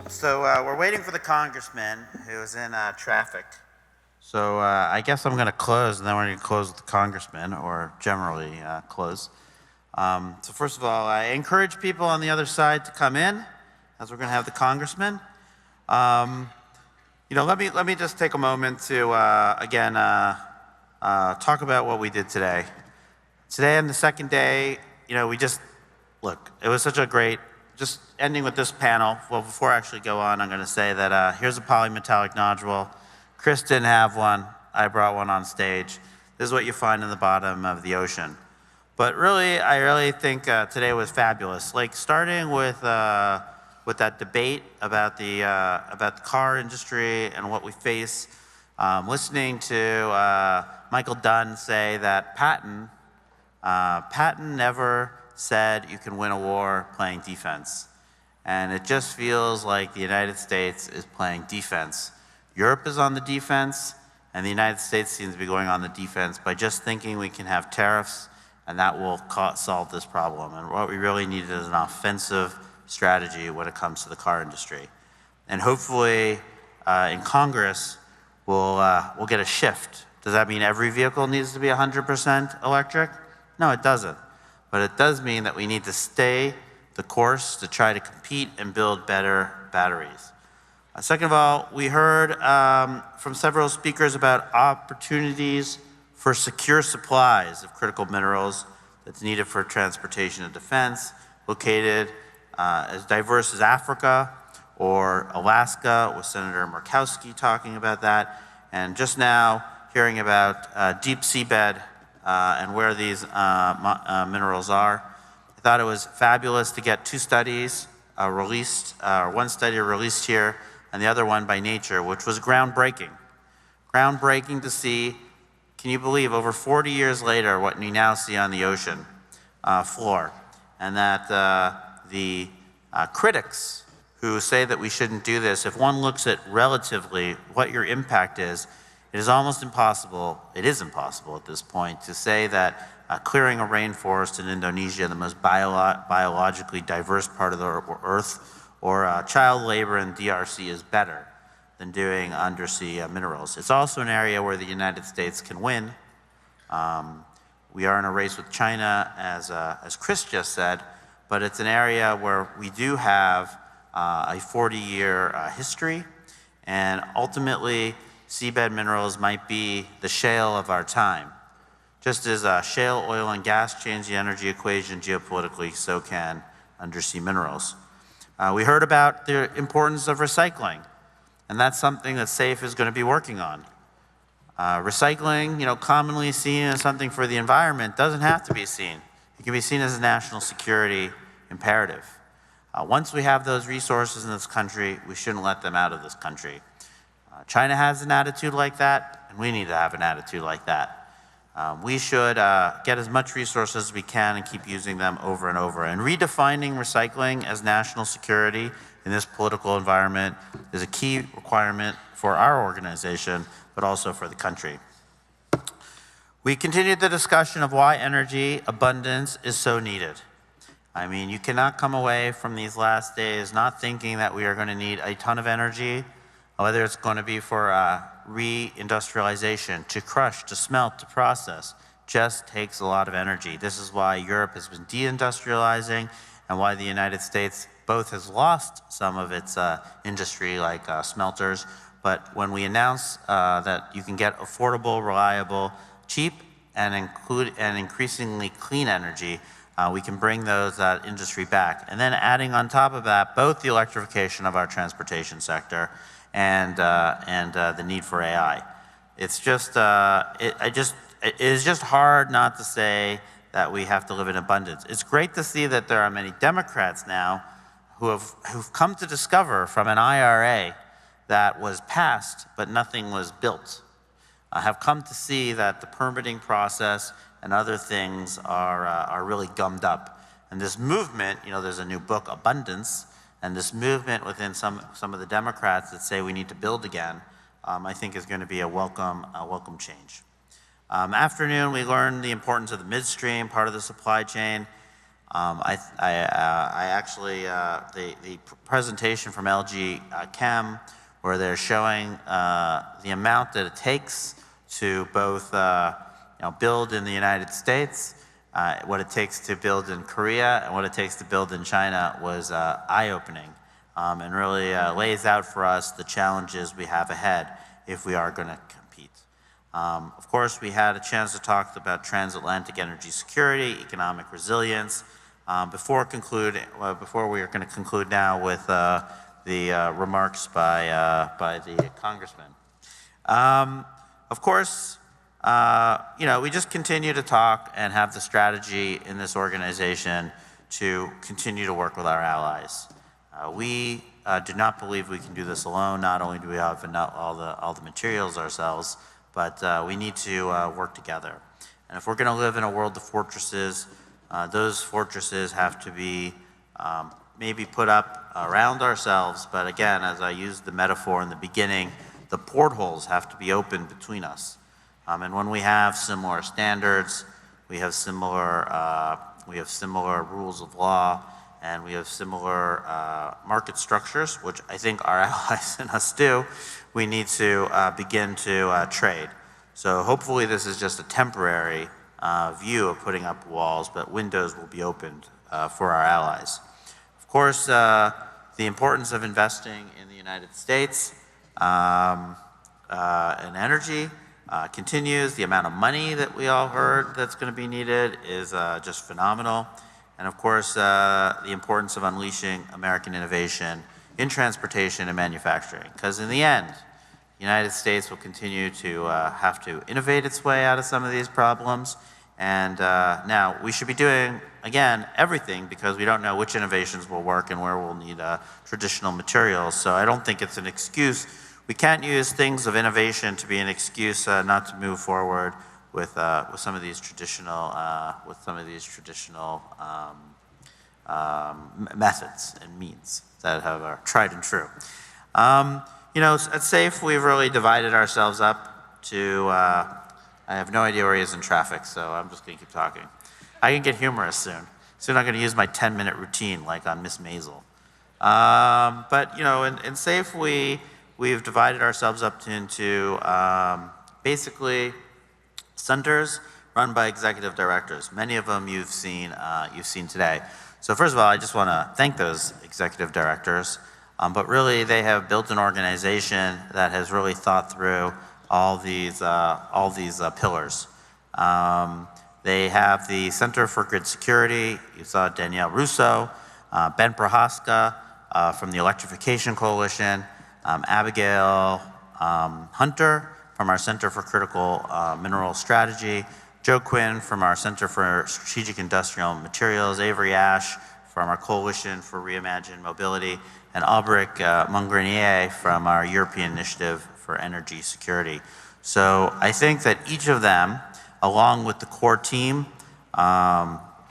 So we're waiting for the congressman who is in traffic. So I guess I'm going to close, and then we're going to close with the congressman, or generally close. So first of all, I encourage people on the other side to come in, as we're going to have the congressman. Let me just take a moment to again talk about what we did today. Today on the second day, it was such a great. Just ending with this panel, well, before I actually go on, I'm going to say that here's a polymetallic nodule. Chris didn't have one. I brought one on stage. This is what you find in the bottom of the ocean. But really, I really think today was fabulous. Like starting with that debate about the car industry and what we face, listening to Michael Dunn say that Patton never said you can win a war playing defense. And it just feels like the United States is playing defense. Europe is on the defense, and the United States seems to be going on the defense by just thinking we can have tariffs and that will solve this problem. And what we really need is an offensive strategy when it comes to the car industry. And hopefully in Congress, we'll get a shift. Does that mean every vehicle needs to be 100% electric? No, it doesn't. But it does mean that we need to stay the course to try to compete and build better batteries. Second of all, we heard from several speakers about opportunities for secure supplies of critical minerals that's needed for transportation and defense, located as diverse as Africa or Alaska, with Senator Murkowski talking about that, and just now hearing about deep seabed and where these minerals are. I thought it was fabulous to get two studies released, one study released here and the other one by Nature, which was groundbreaking. Groundbreaking to see, can you believe, over 40 years later, what we now see on the ocean floor, and that the critics who say that we shouldn't do this, if one looks at relatively what your impact is, it is almost impossible, it is impossible at this point, to say that clearing a rainforest in Indonesia, the most biologically diverse part of the earth, or child labor in DRC is better than doing undersea minerals. It's also an area where the United States can win. We are in a race with China, as Chris just said, but it's an area where we do have a 40-year history, and ultimately, seabed minerals might be the shale of our time. Just as shale oil and gas change the energy equation geopolitically, so can undersea minerals. We heard about the importance of recycling, and that's something that SAFE is going to be working on. Recycling, commonly seen as something for the environment, doesn't have to be seen. It can be seen as a national security imperative. Once we have those resources in this country, we shouldn't let them out of this country. China has an attitude like that, and we need to have an attitude like that. We should get as much resources as we can and keep using them over and over. And redefining recycling as national security in this political environment is a key requirement for our organization, but also for the country. We continued the discussion of why energy abundance is so needed. I mean, you cannot come away from these last days not thinking that we are going to need a ton of energy, whether it's going to be for re-industrialization, to crush, to smelt, to process, just takes a lot of energy. This is why Europe has been deindustrializing and why the United States both has lost some of its industry, like smelters, but when we announce that you can get affordable, reliable, cheap, and increasingly clean energy, we can bring that industry back. And then adding on top of that, both the electrification of our transportation sector and the need for AI. It's just, it is just hard not to say that we have to live in abundance. It's great to see that there are many Democrats now who've come to discover from an IRA that was passed, but nothing was built. Have come to see that the permitting process and other things are really gummed up. And this movement, there's a new book, Abundance, and this movement within some of the Democrats that say we need to build again, I think is going to be a welcome change. Afternoon, we learned the importance of the midstream, part of the supply chain. I actually, the presentation from LG Chem, where they're showing the amount that it takes to both build in the United States, what it takes to build in Korea, and what it takes to build in China was eye-opening, and really lays out for us the challenges we have ahead if we are going to compete. Of course, we had a chance to talk about transatlantic energy security, economic resilience. Before we are going to conclude now with the remarks by the congressman. Of course, we just continue to talk and have the strategy in this organization to continue to work with our allies. We do not believe we can do this alone. Not only do we have all the materials ourselves, but we need to work together. And if we're going to live in a world of fortresses, those fortresses have to be maybe put up around ourselves, but again, as I used the metaphor in the beginning, the portholes have to be open between us. And when we have similar standards, we have similar rules of law, and we have similar market structures, which I think our allies and us do, we need to begin to trade. So hopefully this is just a temporary view of putting up walls, but windows will be opened for our allies. Of course, the importance of investing in the United States in energy continues. The amount of money that we all heard that's going to be needed is just phenomenal. And of course, the importance of unleashing American innovation in transportation and manufacturing. Because in the end, the United States will continue to have to innovate its way out of some of these problems. And now we should be doing, again, everything, because we don't know which innovations will work and where we'll need traditional materials. So I don't think it's an excuse. We can't use things of innovation to be an excuse not to move forward with some of these traditional methods and means that are tried and true. At SAFE, we've really divided ourselves up to, I have no idea where he is in traffic, so I'm just going to keep talking. I can get humorous soon. Soon I'm going to use my 10-minute routine like on Miss Maisel. But in SAFE, we've divided ourselves up into basically centers run by executive directors. Many of them you've seen today. So first of all, I just want to thank those executive directors. But really, they have built an organization that has really thought through all these pillars. They have the Center for Grid Security. You saw Danielle Russo, Ben Prohaska from the Electrification Coalition, Abigail Hunter from our Center for Critical Mineral Strategy, Joe Quinn from our Center for Strategic Industrial Materials, Avery Ash from our Coalition for Reimagined Mobility, and Albrecht Mongrenier from our European Initiative for Energy Security. So I think that each of them, along with the core team,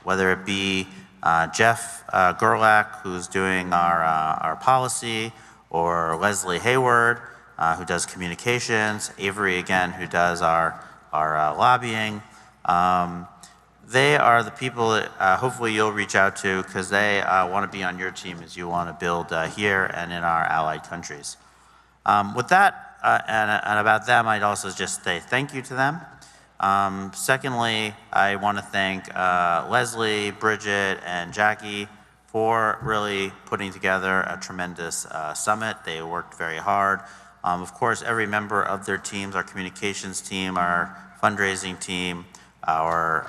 whether it be Jeff Gerlach, who's doing our policy, or Leslie Hayward, who does communications, Avery, again, who does our lobbying, they are the people that hopefully you'll reach out to, because they want to be on your team as you want to build here and in our allied countries. With that, and about them, I'd also just say thank you to them. Secondly, I want to thank Leslie, Bridget, and Jackie for really putting together a tremendous summit. They worked very hard. Of course, every member of their teams, our communications team, our fundraising team, our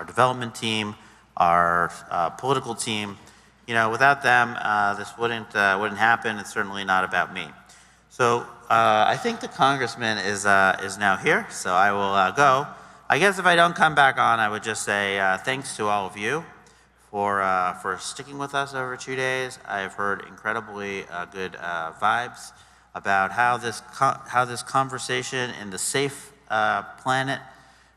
development team, our political team, without them, this wouldn't happen. It's certainly not about me. So I think the congressman is now here, so I will go. I guess if I don't come back on, I would just say thanks to all of you for sticking with us over 2 days. I've heard incredibly good vibes about how this conversation in the SAFE planet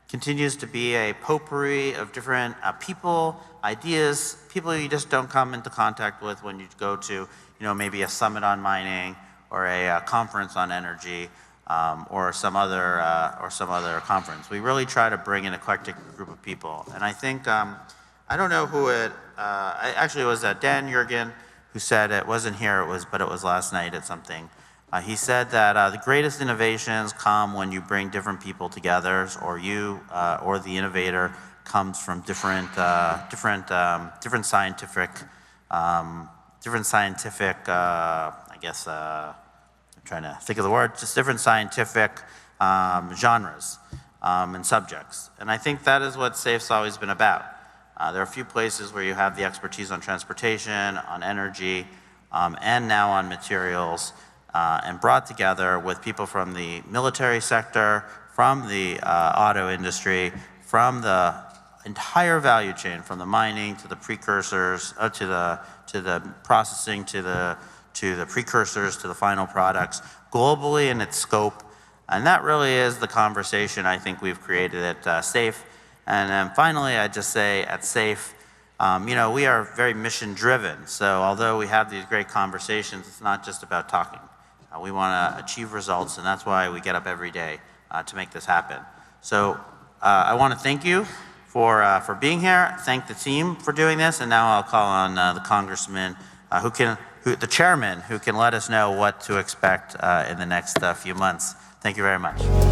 continues to be a potpourri of different people, ideas, people you just don't come into contact with when you go to, maybe a summit on mining or a conference on energy, or some other conference. We really try to bring an eclectic group of people, and I think I don't know who actually it was Dan Jurgen who said it. Wasn't here, but it was last night at something. He said that the greatest innovations come when you bring different people together, or or the innovator comes from different scientific, I guess, I'm trying to think of the word, just different scientific genres and subjects. And I think that is what SAFE's always been about. There are a few places where you have the expertise on transportation, on energy, and now on materials, and brought together with people from the military sector, from the auto industry, from the entire value chain, from the mining to the precursors, to the processing, to the precursors, to the final products, globally in its scope. And that really is the conversation I think we've created at SAFE. And then finally, I'd just say at SAFE, we are very mission driven. So although we have these great conversations, it's not just about talking. We want to achieve results, and that's why we get up every day to make this happen. So I want to thank you for being here. Thank the team for doing this, and now I'll call on the congressman, the chairman, who can let us know what to expect in the next few months. Thank you very much.